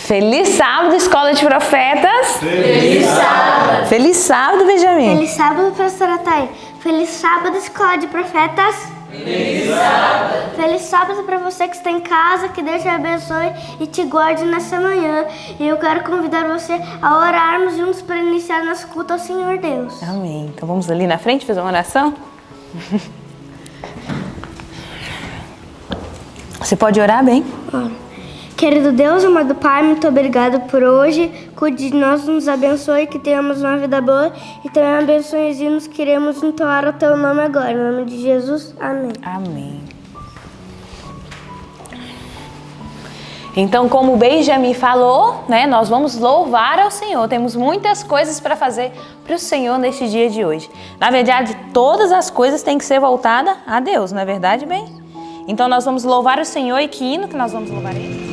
Feliz sábado, Escola de Profetas. Feliz sábado. Feliz sábado, Benjamin. Feliz sábado, professora Thay. Feliz sábado, Escola de Profetas. Feliz sábado. Feliz sábado para você que está em casa, que Deus te abençoe e te guarde nessa manhã. E eu quero convidar você a orarmos juntos para iniciar nosso culto ao Senhor Deus. Amém. Então vamos ali na frente fazer uma oração? Você pode orar bem? Querido Deus, amado Pai, muito obrigado por hoje. Cuide de nós, nos abençoe, que tenhamos uma vida boa. E também abençoe os hinos que iremos entoar o Teu nome agora. Em nome de Jesus, amém. Amém. Então, como o Benjamin falou, né, nós vamos louvar ao Senhor. Temos muitas coisas para fazer para o Senhor neste dia de hoje. Na verdade, todas as coisas têm que ser voltadas a Deus, não é verdade, bem? Então, nós vamos louvar o Senhor. E que hino que nós vamos louvar Ele?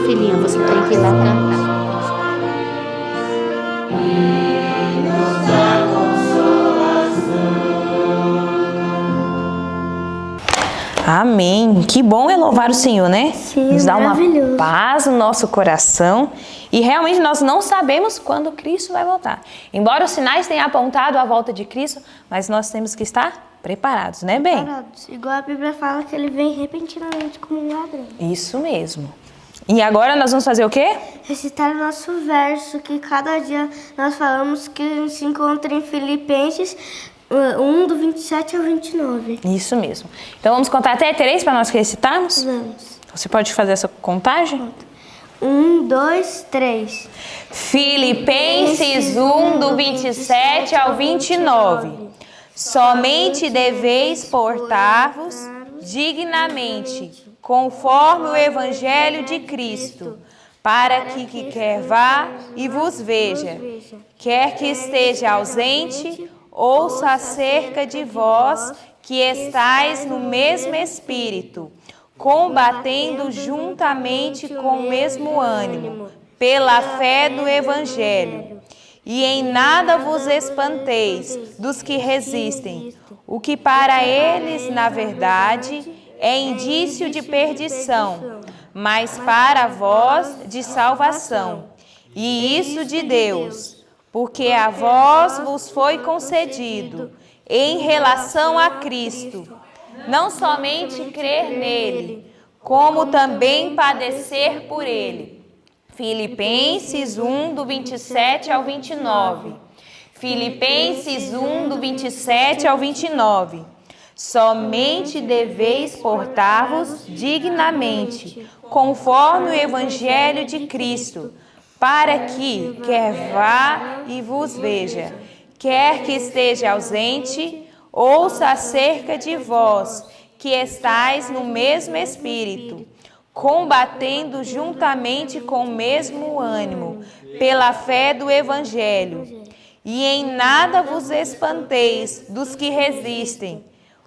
Filhinha, você tem que ir lá cantar. Amém. Que bom é louvar o Senhor, né? Sim, nos dá uma maravilhoso. paz no nosso coração. E realmente nós não sabemos quando Cristo vai voltar. Embora os sinais tenham apontado a volta de Cristo, mas nós temos que estar preparados, né, bem? Preparados. Igual a Bíblia fala que ele vem repentinamente como um ladrão. Isso mesmo. E agora nós vamos fazer o quê? Recitar o nosso verso, que cada dia nós falamos que se encontra em Filipenses 1, do 27 ao 29. Isso mesmo. Então vamos contar até 3 para nós recitarmos? Vamos. Você pode fazer essa contagem? 1, 2, 3. Filipenses 1, do 27 ao 29. Somente deveis portar-vos dignamente, conforme o Evangelho de Cristo, para que quer vá e vos veja, quer que esteja ausente, ouça acerca de vós que estáis no mesmo Espírito, combatendo juntamente com o mesmo ânimo, pela fé do Evangelho. E em nada vos espanteis dos que resistem, o que para eles, na verdade, é indício de perdição, mas para vós de salvação. E isso de Deus, porque a vós vos foi concedido, em relação a Cristo, não somente crer nele, como também padecer por ele. Filipenses 1, do 27 ao 29. Filipenses 1, do 27 ao 29. Somente deveis portar-vos dignamente, conforme o Evangelho de Cristo, para que, quer vá e vos veja, quer que esteja ausente, ouça acerca de vós, que estáis no mesmo Espírito, combatendo juntamente com o mesmo ânimo, pela fé do Evangelho. E em nada vos espanteis dos que resistem,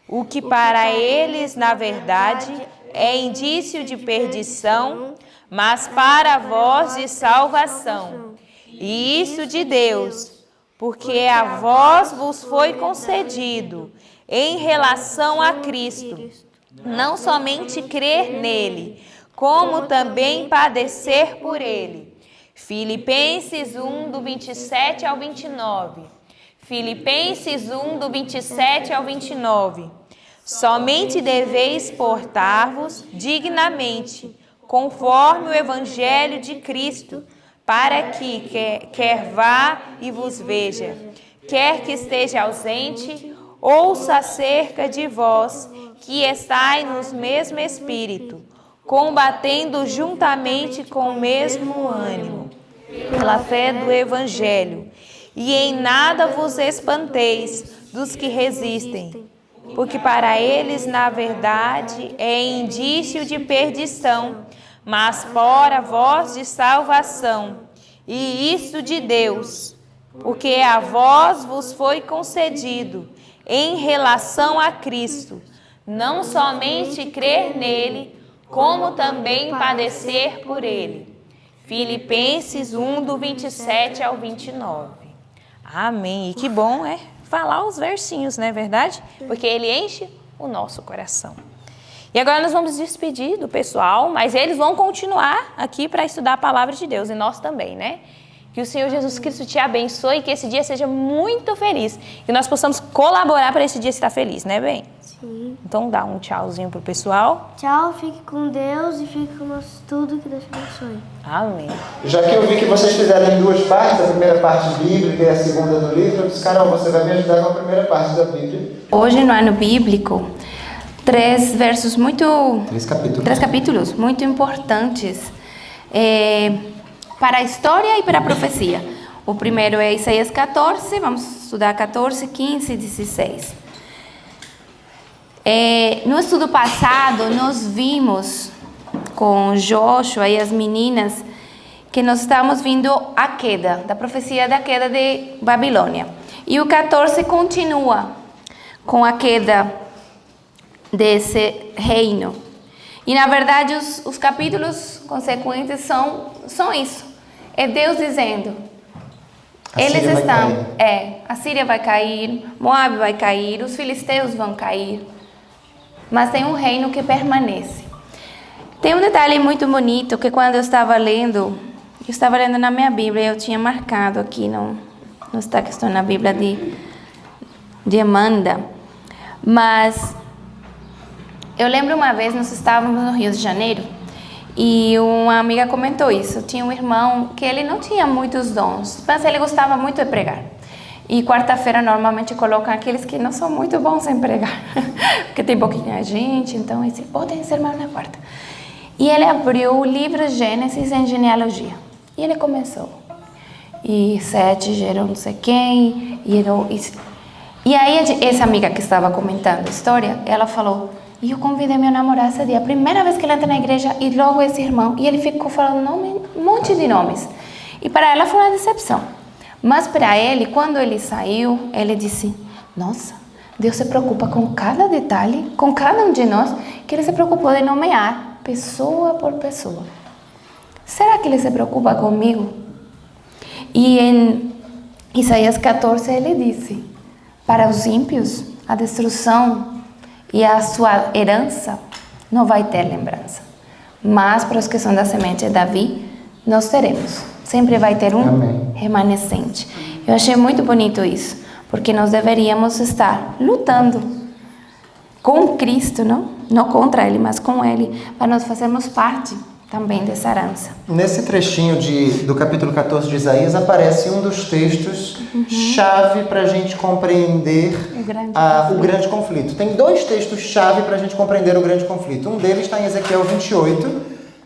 o que para eles, na verdade, é indício de perdição, mas para vós de salvação. E isso de Deus, porque a vós vos foi concedido, em relação a Cristo, não somente crer nele, como também padecer por ele. Filipenses 1, do 27 ao 29. Filipenses 1, do 27 ao 29. Somente deveis portar-vos dignamente, conforme o Evangelho de Cristo, para que, quer vá e vos veja, quer que esteja ausente, ouça acerca de vós, que estáis no mesmo Espírito, combatendo juntamente com o mesmo ânimo, pela fé do Evangelho. E em nada vos espanteis dos que resistem, porque para eles, na verdade, é indício de perdição, mas para vós de salvação, e isto de Deus, porque a vós vos foi concedido, em relação a Cristo, não somente crer nele, como também padecer por ele. Filipenses 1, do 27 ao 29. Amém. E que bom é falar os versinhos, não é verdade? Porque ele enche o nosso coração. E agora nós vamos despedir do pessoal, mas eles vão continuar aqui para estudar a palavra de Deus, e nós também, né? Que o Senhor Jesus Cristo te abençoe e que esse dia seja muito feliz. Que nós possamos colaborar para esse dia estar feliz, né, bem? Sim. Então dá um tchauzinho pro pessoal. Tchau, fique com Deus e fique com o nosso estudo, que Deus te abençoe. Amém. Já que eu vi que vocês fizeram em duas partes, a primeira parte bíblica e a segunda do livro, eu disse, Carol, você vai me ajudar com a primeira parte da Bíblia. Hoje no ano bíblico, três capítulos muito importantes para a história e para a profecia. O primeiro é Isaías 14, vamos estudar 14, 15 e 16. No estudo passado, nós vimos com Joshua e as meninas que nós estamos vendo a queda, da profecia da queda de Babilônia. E o 14 continua com a queda desse reino. E na verdade os capítulos consequentes são isso. É Deus dizendo, a Síria vai cair, Moabe vai cair, os filisteus vão cair, mas tem um reino que permanece. Tem um detalhe muito bonito que quando eu estava lendo na minha Bíblia, eu tinha marcado aqui, não está que estou na Bíblia de Amanda, mas eu lembro uma vez, nós estávamos no Rio de Janeiro, e uma amiga comentou isso. Tinha um irmão que ele não tinha muitos dons, mas ele gostava muito de pregar. E quarta-feira normalmente colocam aqueles que não são muito bons em pregar, porque tem pouquinha gente, então eles podem ser mais na quarta. E ele abriu o livro Gênesis em genealogia. E ele começou. E Sete gerou não sei quem, e aí essa amiga que estava comentando a história, ela falou, e eu convidei meu namorado esse dia, a primeira vez que ele entra na igreja, e logo esse irmão, e ele ficou falando um monte de nomes. E para ela foi uma decepção. Mas para ele, quando ele saiu, ele disse, nossa, Deus se preocupa com cada detalhe, com cada um de nós, que ele se preocupou de nomear pessoa por pessoa. Será que ele se preocupa comigo? E em Isaías 14 ele disse, para os ímpios, a destruição e a sua herança não vai ter lembrança. Mas para os que são da semente de Davi, nós teremos. Sempre vai ter um remanescente. Eu achei muito bonito isso, porque nós deveríamos estar lutando com Cristo, não contra Ele, mas com Ele, para nós fazermos parte também dessa herança. Nesse trechinho do capítulo 14 de Isaías aparece um dos textos chave para a gente compreender o grande conflito. Tem dois textos chave para a gente compreender o grande conflito. Um deles está em Ezequiel 28.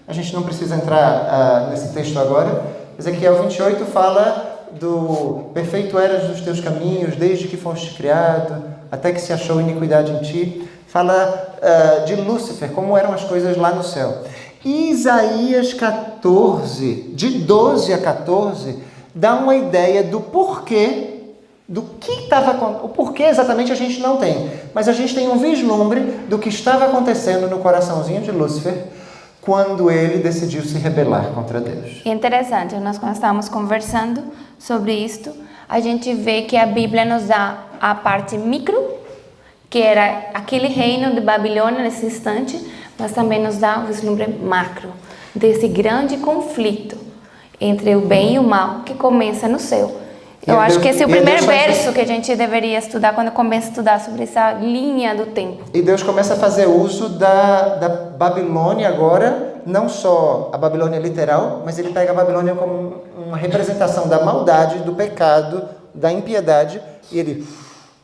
A gente não precisa entrar nesse texto agora. Ezequiel 28 fala do perfeito eras dos teus caminhos, desde que foste criado, até que se achou iniquidade em ti. Fala de Lúcifer, como eram as coisas lá no céu. Isaías 14, de 12 a 14, dá uma ideia do porquê, o porquê exatamente a gente não tem. Mas a gente tem um vislumbre do que estava acontecendo no coraçãozinho de Lúcifer quando ele decidiu se rebelar contra Deus. É interessante, nós quando estávamos conversando sobre isto, a gente vê que a Bíblia nos dá a parte micro, que era aquele reino de Babilônia nesse instante, mas também nos dá o vislumbre macro, desse grande conflito entre o bem e o mal, que começa no céu. Eu acho que esse é o primeiro verso que a gente deveria estudar quando começa a estudar sobre essa linha do tempo. E Deus começa a fazer uso da Babilônia agora, não só a Babilônia literal, mas ele pega a Babilônia como uma representação da maldade, do pecado, da impiedade, e ele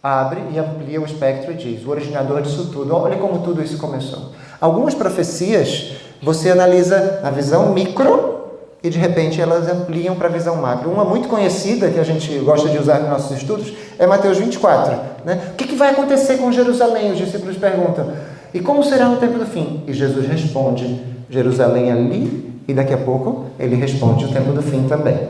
abre e amplia o espectro e diz, o originador disso tudo, olha como tudo isso começou. Algumas profecias você analisa na visão micro e de repente elas ampliam para a visão macro. Uma muito conhecida que a gente gosta de usar nos nossos estudos é Mateus 24. Né? O que vai acontecer com Jerusalém? Os discípulos perguntam. E como será no tempo do fim? E Jesus responde, Jerusalém ali, e daqui a pouco ele responde o tempo do fim também.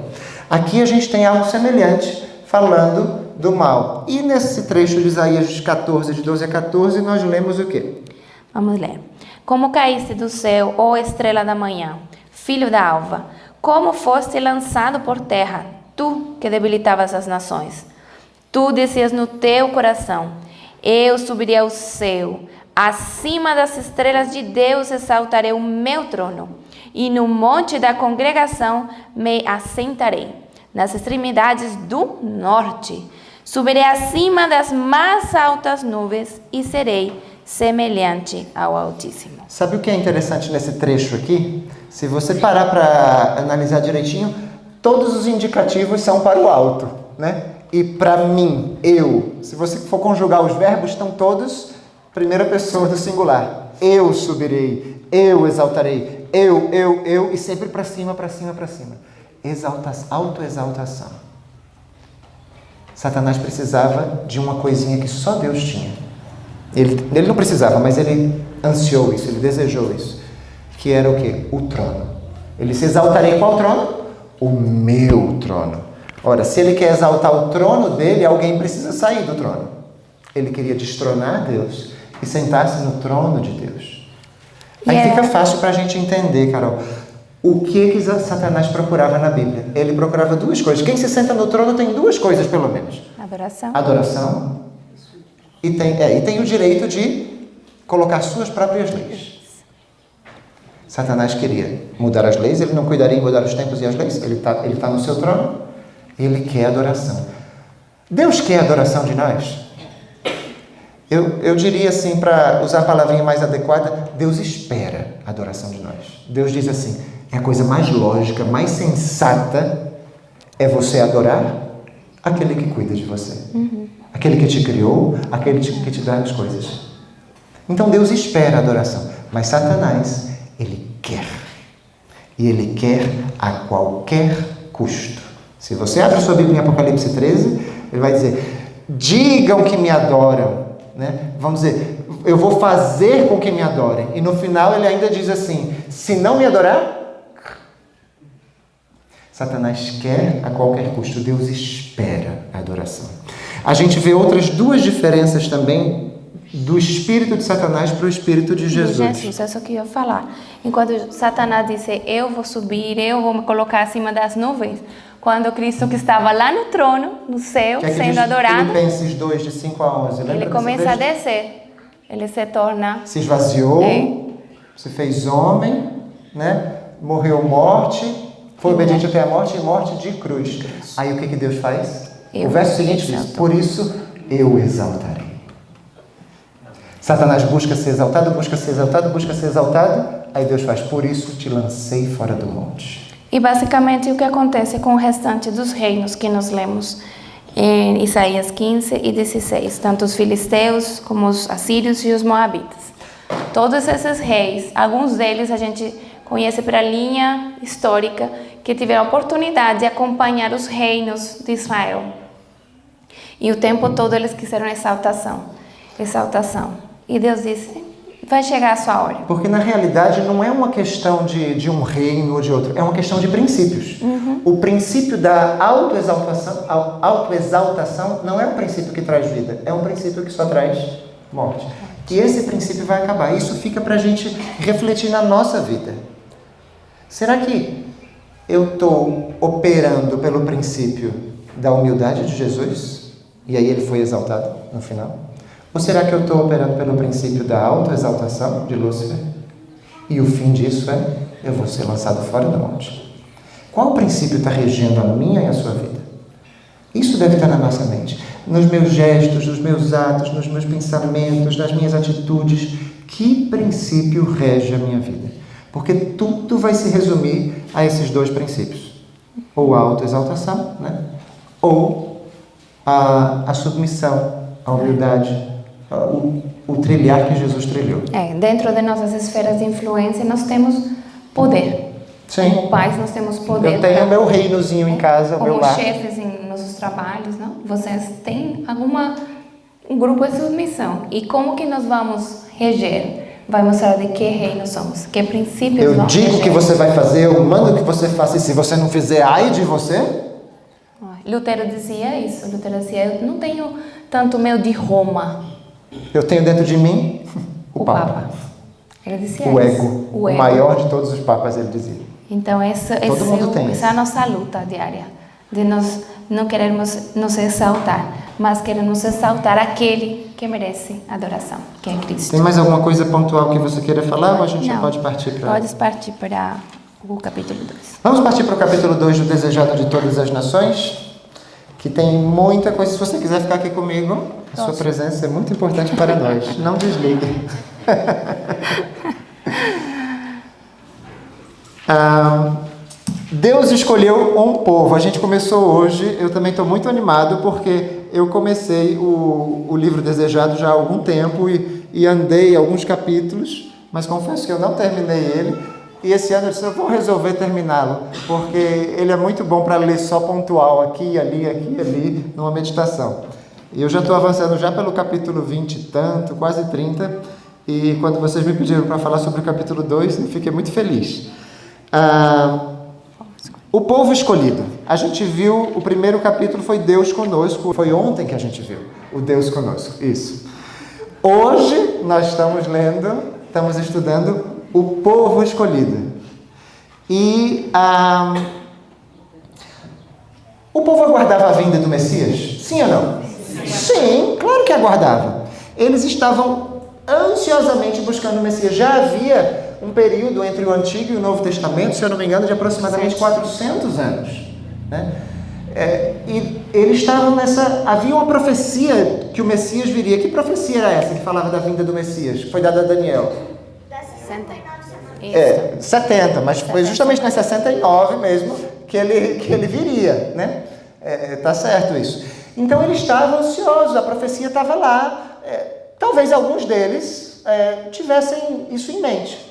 Aqui a gente tem algo semelhante falando do mal. E nesse trecho de Isaías 14, de 12 a 14, nós lemos o quê? Vamos ler. Como caíste do céu, ó estrela da manhã, filho da alva, como foste lançado por terra, tu que debilitavas as nações. Tu dizias no teu coração, eu subirei ao céu, acima das estrelas de Deus exaltarei o meu trono, e no monte da congregação me assentarei, nas extremidades do norte. Subirei acima das mais altas nuvens e serei semelhante ao Altíssimo. Sabe o que é interessante nesse trecho aqui? Se você parar para analisar direitinho, todos os indicativos são para o alto, né? E para mim, eu. Se você for conjugar os verbos, estão todos primeira pessoa do singular. Eu subirei, eu exaltarei, eu, e sempre para cima, para cima, para cima. Autoexaltação. Satanás precisava de uma coisinha que só Deus tinha. Ele não precisava, mas ele ansiou isso, ele desejou isso. Que era o quê? O trono. Ele se exaltará em qual trono? O meu trono. Ora, se ele quer exaltar o trono dele, alguém precisa sair do trono. Ele queria destronar Deus e sentar-se no trono de Deus. Aí fica fácil para a gente entender, Carol, o que Satanás procurava na Bíblia. Ele procurava duas coisas. Quem se senta no trono tem duas coisas, pelo menos. Adoração. E tem o direito de colocar suas próprias leis. Satanás queria mudar as leis, ele não cuidaria em mudar os tempos e as leis. Ele tá no seu trono, ele quer adoração. Deus quer adoração de nós? Eu diria assim, para usar a palavrinha mais adequada, Deus espera a adoração de nós. Deus diz assim, é a coisa mais lógica, mais sensata, é você adorar aquele que cuida de você. Aquele que te criou, aquele que te dá as coisas. Então Deus espera a adoração. Mas Satanás, ele quer. E ele quer a qualquer custo. Se você abre a sua Bíblia em Apocalipse 13, ele vai dizer, digam que me adoram. Né? Vamos dizer, eu vou fazer com que me adorem. E no final ele ainda diz assim, se não me adorar, Satanás quer a qualquer custo. Deus espera a adoração. A gente vê outras duas diferenças também do espírito de Satanás para o espírito de Jesus. Isso é só que eu ia falar. Enquanto Satanás disse, eu vou subir, eu vou me colocar acima das nuvens, quando Cristo que estava lá no trono, no céu, sendo adorado, Filipenses 2, de 5 a 11, lembra? Ele começa a descer. Ele se torna... Se esvaziou, se fez homem, né? Morreu morte, foi obediente até a morte e morte de cruz. Aí o que Deus faz? O verso seguinte diz, por isso eu exaltarei. Satanás busca ser exaltado, busca ser exaltado, busca ser exaltado. Aí Deus faz, por isso te lancei fora do monte. E basicamente o que acontece com o restante dos reinos que nós lemos em Isaías 15 e 16, tanto os filisteus como os assírios e os moabitas. Todos esses reis, alguns deles a gente conhece pela linha histórica, que tiveram a oportunidade de acompanhar os reinos de Israel. E o tempo todo eles quiseram exaltação. E Deus disse, vai chegar a sua hora. Porque na realidade não é uma questão de um reino ou de outro, é uma questão de princípios. O princípio da autoexaltação não é um princípio que traz vida, é um princípio que só traz morte. E esse princípio vai acabar. Isso fica para a gente refletir na nossa vida. Será que eu estou operando pelo princípio da humildade de Jesus? E aí ele foi exaltado no final? Ou será que eu estou operando pelo princípio da autoexaltação de Lúcifer? E o fim disso é, eu vou ser lançado fora do monte. Qual princípio está regendo a minha e a sua vida? Isso deve estar na nossa mente. Nos meus gestos, nos meus atos, nos meus pensamentos, nas minhas atitudes. Que princípio rege a minha vida? Porque tudo vai se resumir a esses dois princípios. Ou a autoexaltação, né? Ou a submissão, a humildade, o trilhar que Jesus trilhou. Dentro de nossas esferas de influência nós temos poder. Sim. Como pais nós temos poder. Eu tenho o meu reinozinho em casa, o meu como lar. chefes em nossos trabalhos, não? Vocês têm um grupo de submissão. E como que nós vamos reger? Vai mostrar de que reino somos, que princípios Eu vamos digo reger. que você vai fazer, eu mando que você faça, e se você não fizer, ai de você. Lutero dizia isso. Lutero dizia, eu não tenho tanto medo de Roma. Eu tenho dentro de mim o Papa. Ele dizia O isso. ego. O maior de todos os papas, ele dizia. Então, essa é a nossa luta diária. De nós não queremos nos exaltar, mas queremos exaltar aquele que merece adoração, que é Cristo. Tem mais alguma coisa pontual que você queira falar ou a gente já pode partir para... Podes partir para o capítulo 2. Vamos partir para o capítulo 2 do Desejado de Todas as Nações, que tem muita coisa. Se você quiser ficar aqui comigo, a sua presença é muito importante para nós. Não desligue. Deus escolheu um povo. A gente começou hoje, eu também estou muito animado porque eu comecei o livro Desejado já há algum tempo e andei alguns capítulos, mas confesso que eu não terminei ele. E esse ano eu disse, eu vou resolver terminá-lo, porque ele é muito bom para ler só pontual, aqui e ali, numa meditação. E eu já estou avançando já pelo capítulo 20 e tanto, quase 30, e quando vocês me pediram para falar sobre o capítulo 2, eu fiquei muito feliz. O povo escolhido. A gente viu, o primeiro capítulo foi Deus conosco, foi ontem que a gente viu o Deus conosco, isso. Hoje nós estamos estudando o povo escolhido. E o povo aguardava a vinda do Messias? Sim ou não? Sim, claro que aguardava. Eles estavam ansiosamente buscando o Messias. Já havia um período entre o Antigo e o Novo Testamento, se eu não me engano, de aproximadamente 400 anos. Né? E eles estavam havia uma profecia que o Messias viria. Que profecia era essa que falava da vinda do Messias? Foi dada a Daniel. 70, mas foi justamente nas 69 mesmo que ele viria, né? Tá certo isso. Então eles estavam ansiosos, a profecia estava lá. Talvez alguns deles tivessem isso em mente.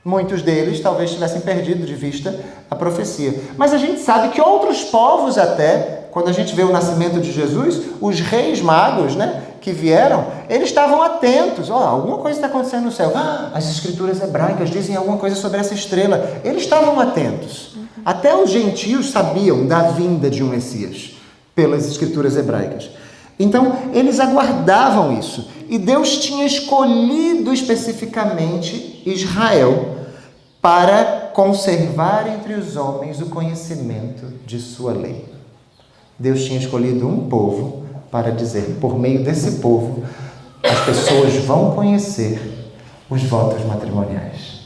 Muitos deles talvez tivessem perdido de vista a profecia. Mas a gente sabe que outros povos até, quando a gente vê o nascimento de Jesus, os reis magos, né, que vieram, eles estavam atentos. Alguma coisa está acontecendo no céu. As escrituras hebraicas dizem alguma coisa sobre essa estrela. Eles estavam atentos. Até os gentios sabiam da vinda de um Messias, pelas escrituras hebraicas. Então, eles aguardavam isso. E Deus tinha escolhido especificamente Israel para conservar entre os homens o conhecimento de sua lei. Deus tinha escolhido um povo para dizer, por meio desse povo, as pessoas vão conhecer os votos matrimoniais.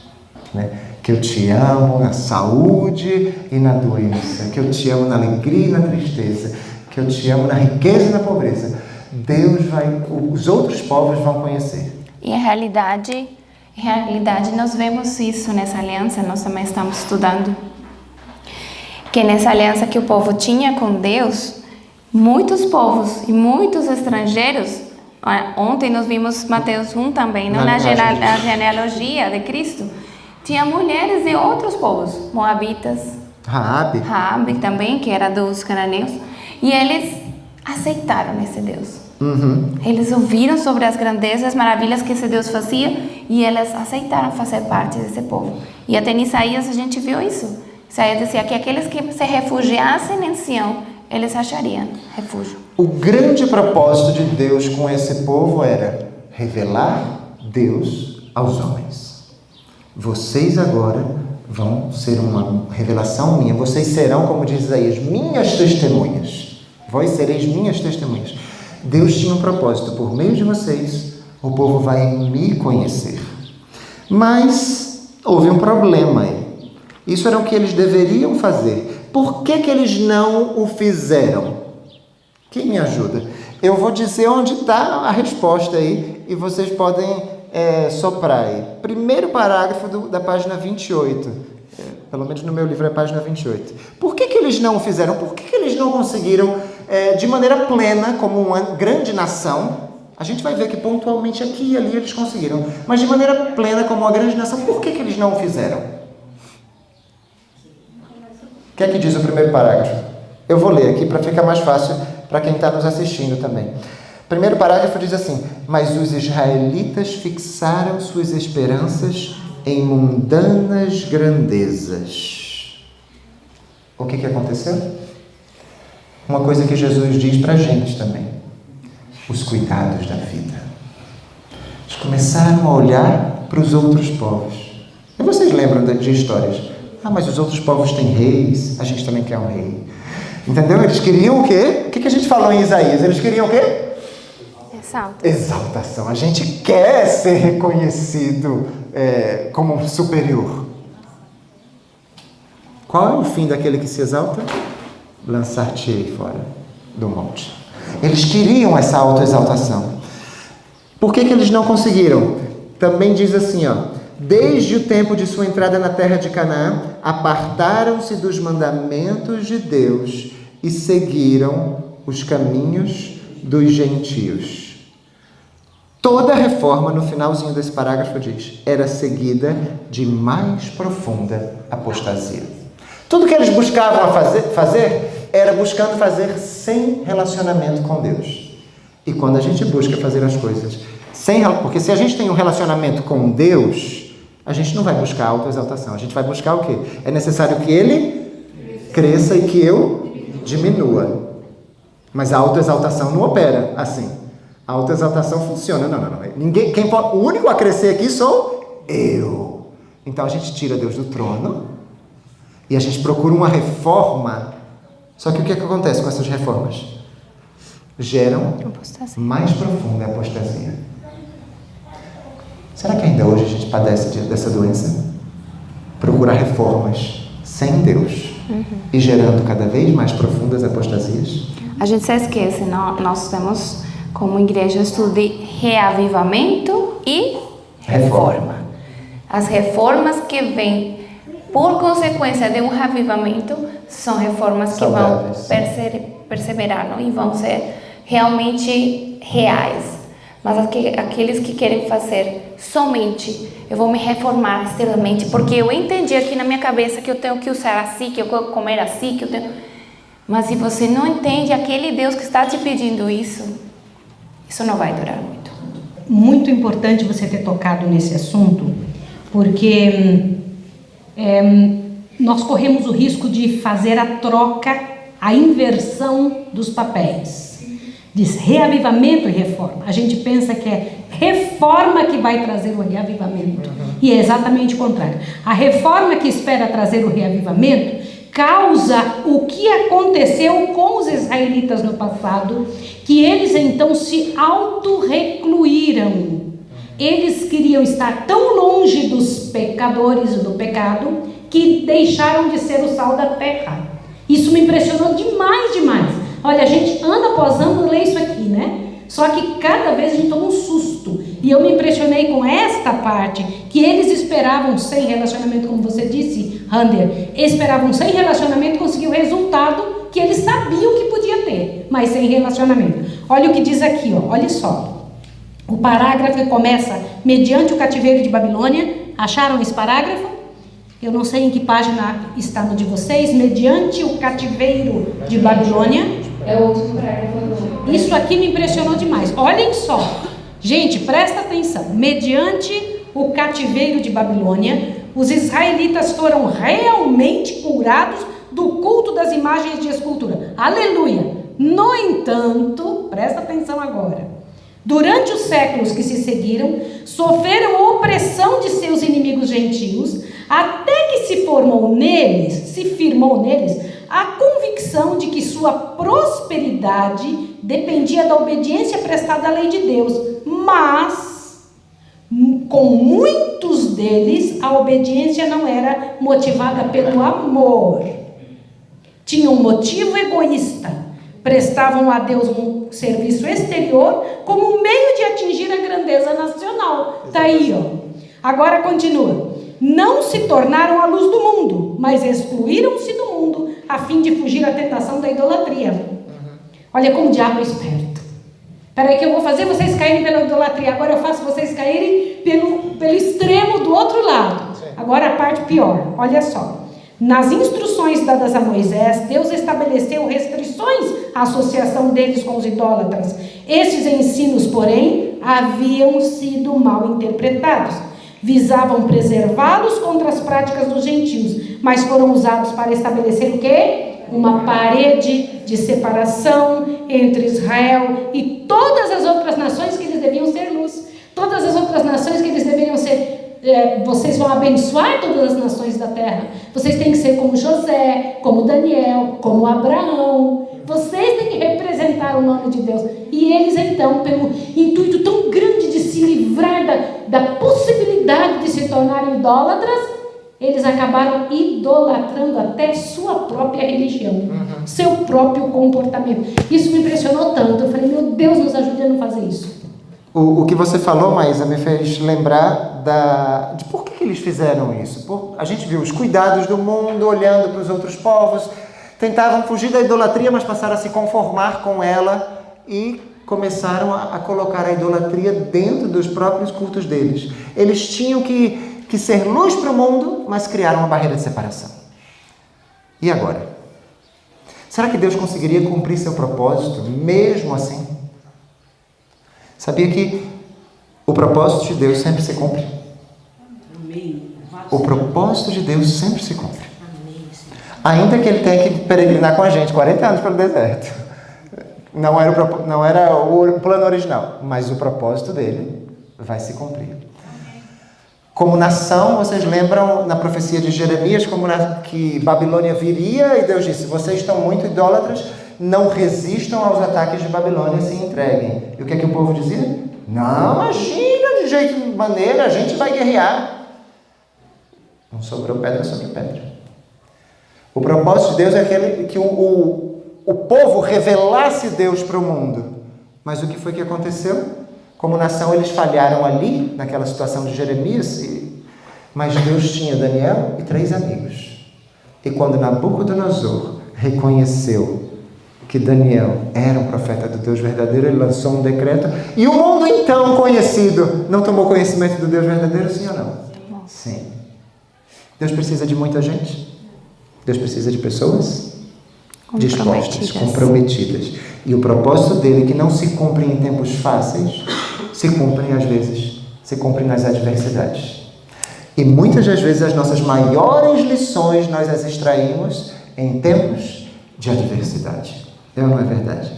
Né? Que eu te amo na saúde e na doença, que eu te amo na alegria e na tristeza, que eu te amo na riqueza e na pobreza. Os outros povos vão conhecer. E em realidade nós vemos isso nessa aliança, nós também estamos estudando. Que nessa aliança que o povo tinha com Deus, muitos povos e muitos estrangeiros, ontem nós vimos Mateus 1 também, não? Na genealogia de Cristo, tinha mulheres de outros povos, moabitas, Raabe também, que era dos cananeus, e eles aceitaram esse Deus. Eles ouviram sobre as grandezas, as maravilhas que esse Deus fazia, e eles aceitaram fazer parte desse povo. E até em Isaías a gente viu isso. Isaías dizia que aqueles que se refugiassem em Sião, eles achariam refúgio. O grande propósito de Deus com esse povo era revelar Deus aos homens. Vocês agora vão ser uma revelação minha. Vocês serão, como diz Isaías, minhas testemunhas. Vós sereis minhas testemunhas. Deus tinha um propósito. Por meio de vocês, o povo vai me conhecer. Mas houve um problema aí. Isso era o que eles deveriam fazer. Por que eles não o fizeram? Quem me ajuda? Eu vou dizer onde está a resposta aí e vocês podem soprar aí. Primeiro parágrafo da página 28. Pelo menos no meu livro é a página 28. Por que eles não o fizeram? Por que eles não conseguiram, de maneira plena, como uma grande nação? A gente vai ver que pontualmente aqui e ali eles conseguiram. Mas de maneira plena, como uma grande nação, por que eles não o fizeram? O que é que diz o primeiro parágrafo? Eu vou ler aqui para ficar mais fácil para quem está nos assistindo também. O primeiro parágrafo diz assim: mas os israelitas fixaram suas esperanças em mundanas grandezas. O que aconteceu? Uma coisa que Jesus diz para a gente também: os cuidados da vida. Eles começaram a olhar para os outros povos. E vocês lembram de histórias? Mas os outros povos têm reis, a gente também quer um rei. Entendeu? Eles queriam o quê? O que a gente falou em Isaías? Eles queriam o quê? Exaltação. A gente quer ser reconhecido como superior. Qual é o fim daquele que se exalta? Lançar-te fora do monte. Eles queriam essa autoexaltação. Por que eles não conseguiram? Também diz assim, desde o tempo de sua entrada na terra de Canaã, apartaram-se dos mandamentos de Deus e seguiram os caminhos dos gentios. Toda a reforma, no finalzinho desse parágrafo diz, era seguida de mais profunda apostasia. Tudo que eles buscavam fazer era buscando fazer sem relacionamento com Deus. E quando a gente busca fazer as coisas porque se a gente tem um relacionamento com Deus, a gente não vai buscar autoexaltação. A gente vai buscar o quê? É necessário que Ele cresça e que eu diminua. Mas a autoexaltação não opera assim. A autoexaltação funciona. Não. O único a crescer aqui sou eu. Então a gente tira Deus do trono e a gente procura uma reforma. Só que o que acontece com essas reformas? Geram mais profunda apostasia. Será que ainda hoje a gente padece dessa doença? Procurar reformas sem Deus e gerando cada vez mais profundas apostasias? A gente se esquece, nós temos como igreja estudo de reavivamento e reforma. As reformas que vêm por consequência de um reavivamento são reformas que saudáveis, vão perseverar, e vão ser realmente reais. Mas aqueles que querem fazer somente, eu vou me reformar exteriormente, porque eu entendi aqui na minha cabeça que eu tenho que usar assim, que eu vou comer assim, que eu tenho... Mas se você não entende aquele Deus que está te pedindo isso não vai durar muito. Muito importante você ter tocado nesse assunto, porque nós corremos o risco de fazer a troca, a inversão dos papéis. Diz reavivamento e reforma. A gente pensa que é reforma que vai trazer o reavivamento. E é exatamente o contrário. A reforma que espera trazer o reavivamento causa o que aconteceu com os israelitas no passado, que eles então se autorrecluíram. Eles queriam estar tão longe dos pecadores e do pecado que deixaram de ser o sal da terra. Isso me impressionou demais. Olha, a gente ano após ano lê isso aqui, né? Só que cada vez a gente toma um susto. E eu me impressionei com esta parte, que eles esperavam sem relacionamento, como você disse, Rander, esperavam sem relacionamento, conseguiu o resultado que eles sabiam que podia ter, mas sem relacionamento. Olha o que diz aqui, ó, olha só. O parágrafo começa, mediante o cativeiro de Babilônia. Acharam esse parágrafo? Eu não sei em que página está no de vocês. Mediante o cativeiro de Babilônia. É o último parágrafo. Isso aqui me impressionou demais. Olhem só. Gente, presta atenção. Mediante o cativeiro de Babilônia, os israelitas foram realmente curados do culto das imagens de escultura. Aleluia! No entanto, presta atenção agora. Durante os séculos que se seguiram, sofreram opressão de seus inimigos gentios, até que se firmou neles a convicção de que sua prosperidade dependia da obediência prestada à lei de Deus. Mas, com muitos deles, a obediência não era motivada pelo amor. Tinha um motivo egoísta. Prestavam a Deus um serviço exterior como meio de atingir a grandeza nacional. Está aí, ó. Agora continua. Não se tornaram a luz do mundo, mas excluíram-se do mundo a fim de fugir à tentação da idolatria. Olha como o diabo é esperto. Espera aí que eu vou fazer vocês caírem pela idolatria. Agora eu faço vocês caírem pelo extremo do outro lado. Agora a parte pior. Olha só. Nas instruções dadas a Moisés, Deus estabeleceu restrições à associação deles com os idólatras. Esses ensinos, porém, haviam sido mal interpretados. Visavam preservá-los contra as práticas dos gentios, mas foram usados para estabelecer o quê? Uma parede de separação entre Israel e todas as outras nações que eles deviam ser luz. Todas as outras nações que eles deveriam ser... vocês vão abençoar todas as nações da terra. Vocês têm que ser como José, como Daniel, como Abraão. Vocês têm que representar o nome de Deus. E eles então, pelo intuito tão grande de se livrar da possibilidade de se tornarem idólatras, eles acabaram idolatrando até sua própria religião, seu próprio comportamento. Isso me impressionou tanto. Eu falei, meu Deus, nos ajude a não fazer isso. O que você falou, Maísa, me fez lembrar de por que eles fizeram isso. A gente viu os cuidados do mundo, olhando para os outros povos, tentavam fugir da idolatria, mas passaram a se conformar com ela e começaram a colocar a idolatria dentro dos próprios cultos deles. Eles tinham que ser luz para o mundo, mas criaram uma barreira de separação. E agora? Será que Deus conseguiria cumprir seu propósito mesmo assim? Sabia que o propósito de Deus sempre se cumpre? O propósito de Deus sempre se cumpre. Ainda que ele tenha que peregrinar com a gente 40 anos pelo deserto. Não era o plano original, mas o propósito dele vai se cumprir. Como nação, vocês lembram na profecia de Jeremias, que Babilônia viria e Deus disse, vocês estão muito idólatras, não resistam aos ataques de Babilônia, se entreguem. E o que é que o povo dizia? Não, imagina, de maneira, a gente vai guerrear. Não sobrou pedra sobre pedra. O propósito de Deus é aquele que o povo revelasse Deus para o mundo. Mas o que foi que aconteceu? Como nação, eles falharam ali, naquela situação de Jeremias, mas Deus tinha Daniel e 3 amigos. E quando Nabucodonosor reconheceu que Daniel era um profeta do Deus verdadeiro, ele lançou um decreto, e o mundo então conhecido não tomou conhecimento do Deus verdadeiro, sim ou não? Sim. Deus precisa de muita gente. Deus precisa de pessoas dispostas, comprometidas. E o propósito dele, que não se cumpre em tempos fáceis, se cumpre às vezes, se cumpre nas adversidades. E muitas das vezes as nossas maiores lições nós as extraímos em tempos de adversidade. É ou não é verdade?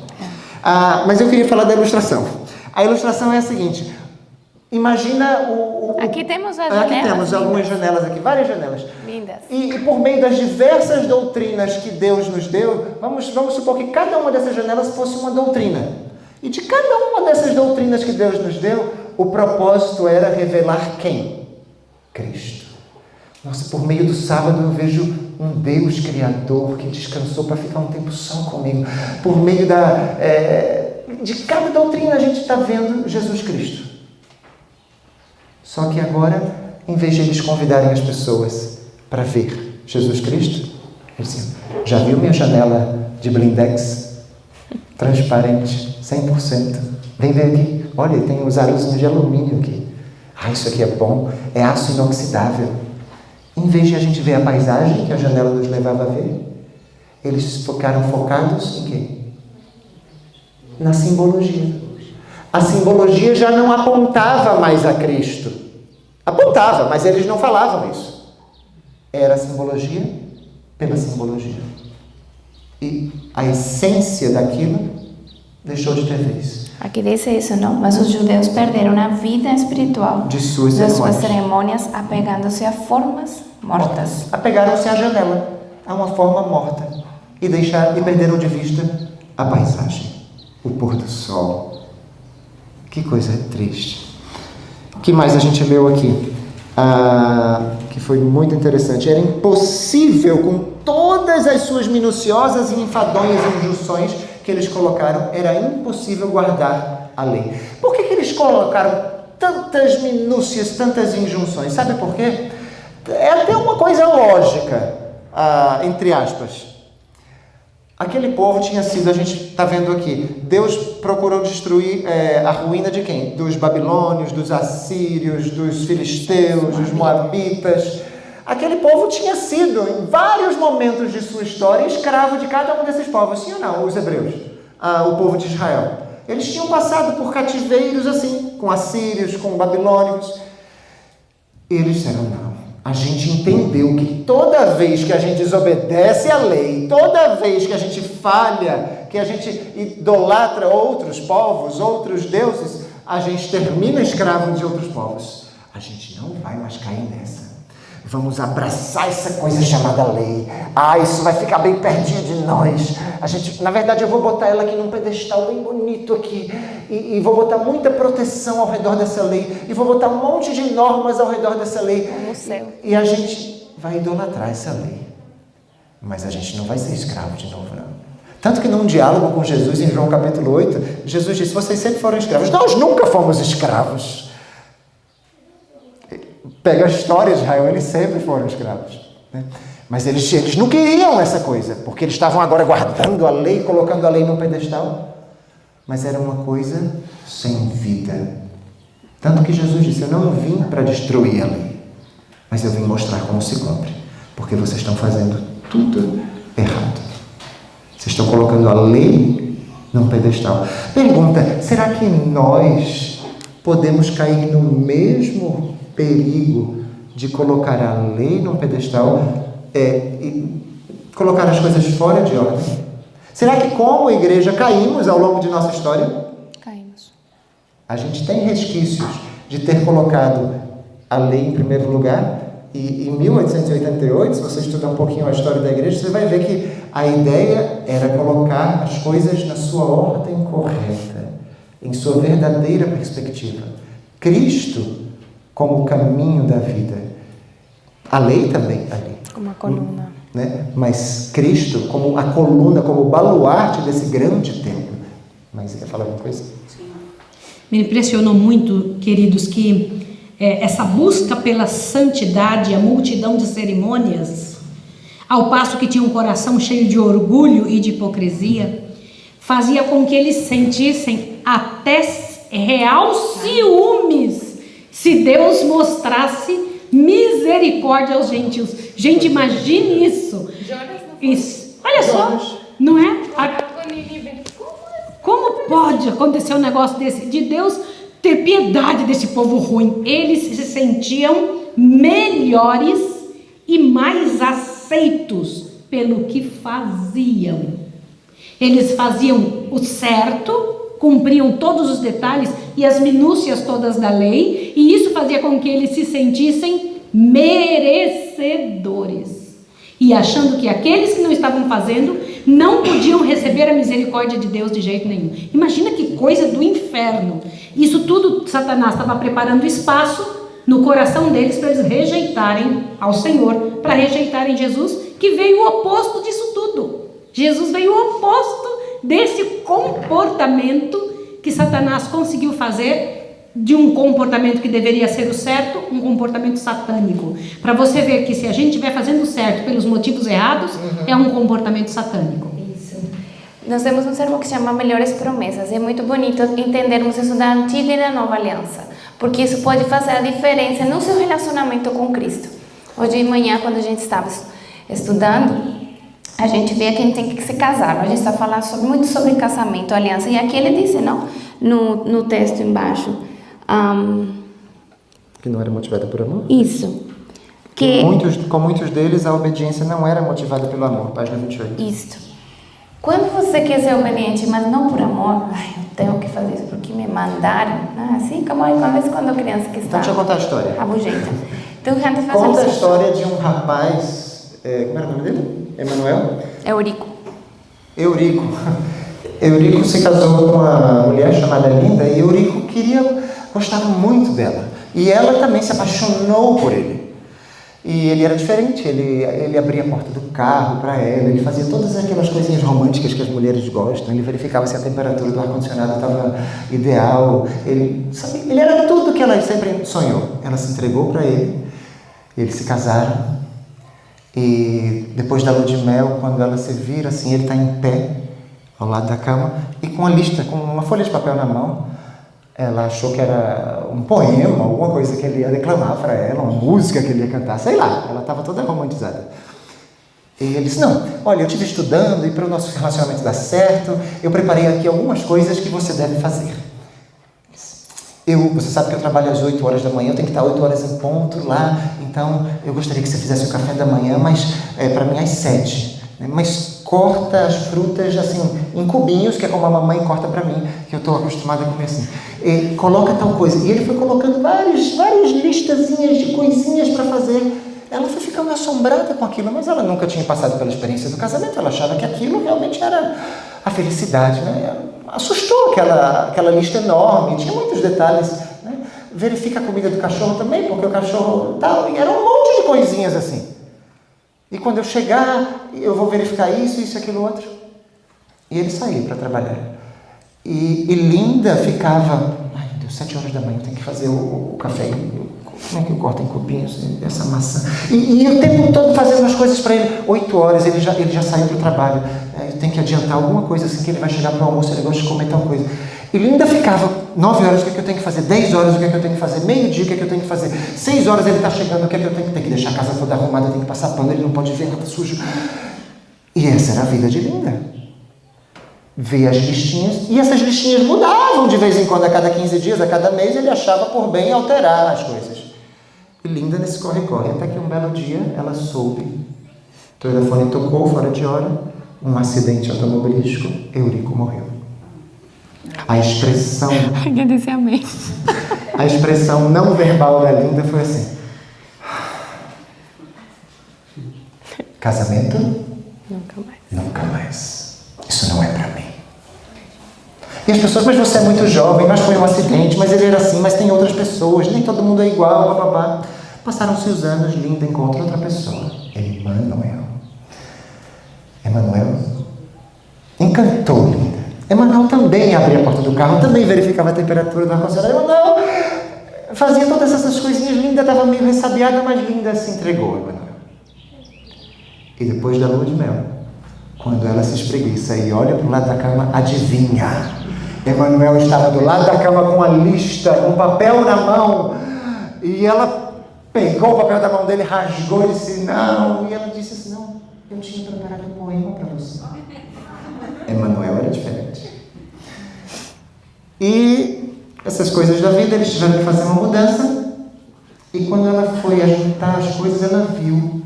Mas eu queria falar da ilustração. A ilustração é a seguinte. Imagina Aqui temos as janelas. Aqui temos algumas janelas, aqui, várias janelas. Lindas. E por meio das diversas doutrinas que Deus nos deu, vamos supor que cada uma dessas janelas fosse uma doutrina. E de cada uma dessas doutrinas que Deus nos deu, o propósito era revelar quem? Cristo. Nossa, por meio do sábado eu vejo um Deus Criador que descansou para ficar um tempo só comigo. Por meio de cada doutrina a gente está vendo Jesus Cristo. Só que agora, em vez de eles convidarem as pessoas para ver Jesus Cristo, eles diziam: já viu minha janela de blindex? Transparente, 100%. Vem ver aqui. Olha, tem os arozinhos de alumínio aqui. Ah, isso aqui é bom. É aço inoxidável. Em vez de a gente ver a paisagem que a janela nos levava a ver, eles ficaram focados em quê? Na simbologia. A simbologia já não apontava mais a Cristo. Apontava, mas eles não falavam isso. Era a simbologia pela simbologia. E a essência daquilo deixou de ter vez. Aqui diz isso, não? Mas os judeus perderam a vida espiritual De suas das suas cerimônias. cerimônias, apegando-se a formas mortas. Apegaram-se à janela, a uma forma morta, e perderam de vista a paisagem, o pôr do sol. Que coisa triste. O que mais a gente leu aqui? Que foi muito interessante. Era impossível, com todas as suas minuciosas e enfadonhas injunções que eles colocaram, era impossível guardar a lei. Por que eles colocaram tantas minúcias, tantas injunções? Sabe por quê? É até uma coisa lógica, entre aspas. Aquele povo tinha sido, a gente está vendo aqui, Deus procurou destruir a ruína de quem? Dos babilônios, dos assírios, dos filisteus, dos moabitas. Aquele povo tinha sido, em vários momentos de sua história, escravo de cada um desses povos. Sim ou não? Os hebreus, o povo de Israel. Eles tinham passado por cativeiros assim, com assírios, com babilônios. E eles disseram: não, a gente entendeu que toda vez que a gente desobedece à lei, toda vez que a gente falha, que a gente idolatra outros povos, outros deuses, a gente termina escravo de outros povos. A gente não vai mais cair nessa. Vamos abraçar essa coisa chamada lei. Isso vai ficar bem pertinho de nós. Na verdade, eu vou botar ela aqui num pedestal bem bonito aqui. E vou botar muita proteção ao redor dessa lei. E vou botar um monte de normas ao redor dessa lei. Como o céu. E a gente vai idolatrar essa lei. Mas a gente não vai ser escravo de novo, não. Tanto que num diálogo com Jesus, em João capítulo 8, Jesus disse: vocês sempre foram escravos. Nós nunca fomos escravos. Pega a história de Israel, eles sempre foram escravos, né? Mas eles não queriam essa coisa, porque eles estavam agora guardando a lei, colocando a lei num pedestal. Mas era uma coisa sem vida. Tanto que Jesus disse: eu não vim para destruir a lei, mas eu vim mostrar como se cumpre, porque vocês estão fazendo tudo errado. Vocês estão colocando a lei num pedestal. Pergunta: será que nós podemos cair no mesmo perigo de colocar a lei num pedestal e colocar as coisas fora de ordem? Será que, como igreja, caímos ao longo de nossa história? Caímos. A gente tem resquícios de ter colocado a lei em primeiro lugar. E em 1888, se você estudar um pouquinho a história da igreja, você vai ver que a ideia era colocar as coisas na sua ordem correta, em sua verdadeira perspectiva. Cristo como o caminho da vida. A lei também ali. Como a coluna. Né? Mas Cristo como a coluna, como o baluarte desse grande templo. Mas você quer falar alguma coisa? Sim. Me impressionou muito, queridos, que essa busca pela santidade, a multidão de cerimônias, ao passo que tinha um coração cheio de orgulho e de hipocrisia, fazia com que eles sentissem até real ciúmes se Deus mostrasse misericórdia aos gentios. Gente, imagine isso. Olha só, não é? Como pode acontecer um negócio desse? De Deus ter piedade desse povo ruim. Eles se sentiam melhores e mais aceitos pelo que faziam. Eles faziam o certo, cumpriam todos os detalhes e as minúcias todas da lei, e isso fazia com que eles se sentissem merecedores, e achando que aqueles que não estavam fazendo não podiam receber a misericórdia de Deus de jeito nenhum. Imagina que coisa do inferno. Isso tudo Satanás estava preparando espaço no coração deles para eles rejeitarem ao Senhor, para rejeitarem Jesus, que veio o oposto disso tudo. Jesus veio o oposto desse comportamento que Satanás conseguiu fazer de um comportamento que deveria ser o certo, um comportamento satânico. Para você ver que se a gente estiver fazendo certo pelos motivos errados, é um comportamento satânico. Isso. Nós temos um sermão que se chama Melhores Promessas. É muito bonito entendermos isso da antiga e da nova aliança, porque isso pode fazer a diferença no seu relacionamento com Cristo. Hoje de manhã, quando a gente estava estudando, a gente vê que a gente tem que se casar. A gente está falando muito sobre casamento, aliança. E aqui ele disse, não? No texto embaixo. Que não era motivada por amor? Isso. Com muitos deles, a obediência não era motivada pelo amor. Página 28. Isso. Quando você quer ser obediente, mas não por amor, eu tenho que fazer isso porque me mandaram. Assim como uma vez quando a criança que está... Então, deixa eu contar a história. Rabugenta. Então, a gente faz Conta a história de um rapaz... como era o nome dele? Emanuel? Eurico. Eurico se casou com uma mulher chamada Linda e Eurico gostava muito dela. E ela também se apaixonou por ele. E ele era diferente, ele abria a porta do carro para ela, ele fazia todas aquelas coisinhas românticas que as mulheres gostam, ele verificava se a temperatura do ar-condicionado estava ideal, ele era tudo que ela sempre sonhou. Ela se entregou para ele, eles se casaram. E depois da lua de mel, quando ela se vira assim, ele está em pé ao lado da cama e com uma folha de papel na mão. Ela achou que era um poema, alguma coisa que ele ia declamar para ela, uma música que ele ia cantar, sei lá. Ela estava toda romantizada. E ele disse, não, olha, eu estive estudando e para o nosso relacionamento dar certo, eu preparei aqui algumas coisas que você deve fazer. Você sabe que eu trabalho às 8 horas da manhã, eu tenho que estar 8 horas em ponto lá, então eu gostaria que você fizesse o café da manhã, mas para mim às 7. Né? Mas corta as frutas assim, em cubinhos, que é como a mamãe corta para mim, que eu estou acostumada a comer assim. E coloca tal coisa. E ele foi colocando várias listazinhas de coisinhas para fazer. Ela foi ficando assombrada com aquilo, mas ela nunca tinha passado pela experiência do casamento, ela achava que aquilo realmente era a felicidade, né? Assustou aquela lista enorme, tinha muitos detalhes, né? Verifica a comida do cachorro também, porque o cachorro tal, e era um monte de coisinhas assim. E quando eu chegar, eu vou verificar isso, aquilo, outro. E ele saiu para trabalhar. E Linda ficava, ai meu Deus, 7 horas da manhã, eu tenho que fazer o café. Como é que eu corto em cubinhos essa maçã? E o tempo todo fazendo as coisas para ele. 8 horas, ele já saiu para o trabalho. Eu tenho que adiantar alguma coisa assim, que ele vai chegar para o almoço, ele gosta de comer tal coisa. E Linda ficava 9 horas, o que é que eu tenho que fazer? 10 horas, o que é que eu tenho que fazer? Meio-dia, o que é que eu tenho que fazer? 6 horas ele está chegando, o que é que eu tenho que deixar a casa toda arrumada, eu tenho que passar pano, ele não pode ver nada sujo. E essa era a vida de Linda. Ver as listinhas, e essas listinhas mudavam de vez em quando, a cada 15 dias, a cada mês, ele achava por bem alterar as coisas. E Linda nesse corre-corre, até que um belo dia ela soube, o telefone tocou fora de hora, um acidente automobilístico, Eurico morreu. A expressão... Quer dizer amém. A expressão não verbal da Linda foi assim: casamento? Nunca mais. Nunca mais. Isso não é pra mim. E as pessoas, mas você é muito jovem, mas foi um acidente, mas ele era assim, mas tem outras pessoas, nem todo mundo é igual, bababá. Passaram-se os anos, Linda encontra outra pessoa, Emanuel encantou Linda. Emanuel também abria a porta do carro, também verificava a temperatura do ar-condicionado. Emanuel fazia todas essas coisinhas. Linda estava meio ressabiada, mas Linda se entregou a Emanuel. E depois da lua de mel, quando ela se espreguiça e olha para o lado da cama, adivinha? Emanuel estava do lado da cama com a lista, com um papel na mão. E ela pegou o papel da mão dele, rasgou e disse, não. E ela disse assim, não, eu tinha preparado um poema para você. Emanuel era diferente. E essas coisas da vida, eles tiveram que fazer uma mudança. E quando ela foi ajuntar as coisas, ela viu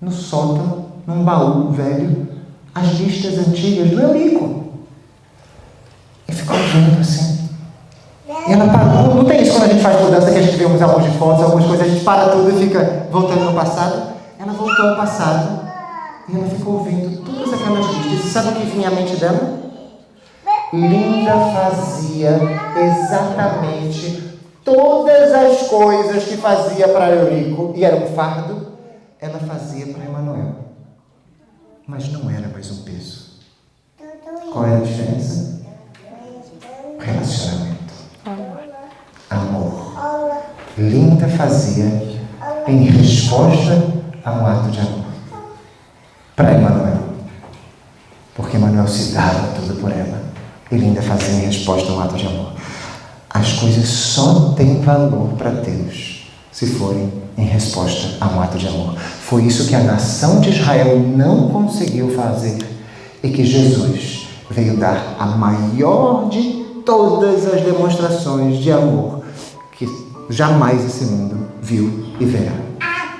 no sótão, num baú velho, as listas antigas do Eurico. E ficou vendo assim. E ela parou. Não tem isso quando a gente faz mudança, que a gente vê uns álbuns de fotos, algumas coisas, a gente para tudo e fica voltando no passado. Ela voltou ao passado e ela ficou ouvindo todas aquelas listas. E sabe o que vinha à mente dela? Linda fazia exatamente todas as coisas que fazia para Eurico, e era um fardo, ela fazia para Emanuel. Mas não era mais um peso. Qual é a diferença? Relacionamento. Amor. fazia em resposta a um ato de amor para Emanuel. Porque Emanuel se dava tudo por ela. Ele ainda fazia em resposta a um ato de amor. As coisas só têm valor para Deus se forem em resposta a um ato de amor. Foi isso que a nação de Israel não conseguiu fazer e que Jesus veio dar a maior de todas as demonstrações de amor que jamais esse mundo viu e verá.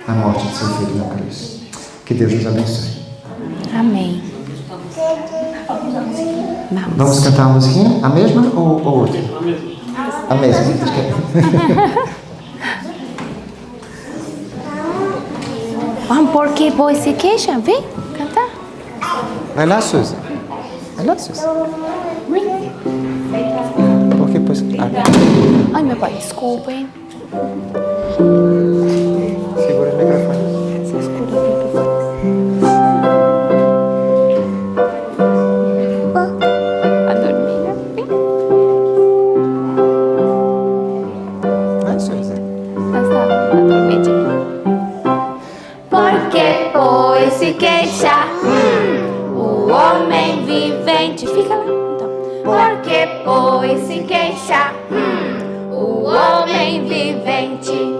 A morte de seu filho na cruz. Que Deus nos abençoe. Amém. Vamos cantar uma musiquinha? A mesma ou outra? A mesma. Vamos, porque pois se queixa, vem cantar. Vai lá, Suzy. Vai lá, Suzy. Porque pois... Ai, meu pai, desculpa, hein? Segura o microfone. A dormir, vem. Vai, Suzy. Mas tá, a dormidinha. Porque pois se queixa o homem vivente. Fica lá, então. Porque pois se queixa o homem vivente.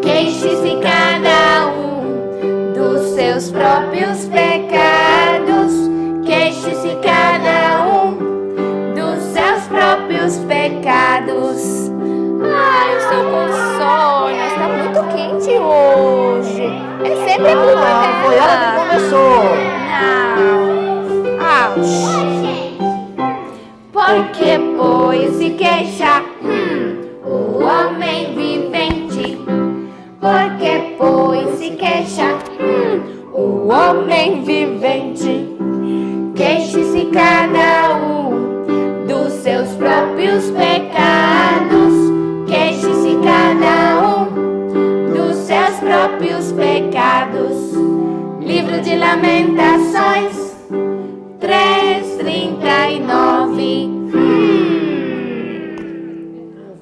Queixe-se cada um dos seus próprios pecados. Queixe-se cada um dos seus próprios pecados. Ai, estou com sono. Está muito quente hoje. É sempre culpa dela. Foi ela que começou. Não. Porque pois se queixa o homem vivente. Porque pois se queixa o homem vivente. Queixe-se cada um dos seus próprios pecados. Queixe-se cada um dos seus próprios pecados. Livro de Lamentações 3:39.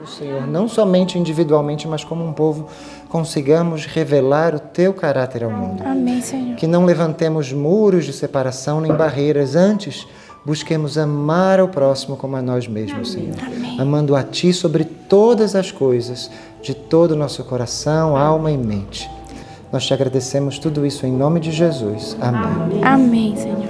Senhor, não somente individualmente, mas como um povo, consigamos revelar o Teu caráter ao mundo. Amém, Senhor. Que não levantemos muros de separação nem barreiras, antes busquemos amar ao próximo como a nós mesmos, Senhor. Amém. Amando a Ti sobre todas as coisas, de todo o nosso coração, alma e mente. Nós Te agradecemos tudo isso em nome de Jesus. Amém. Amém, Senhor.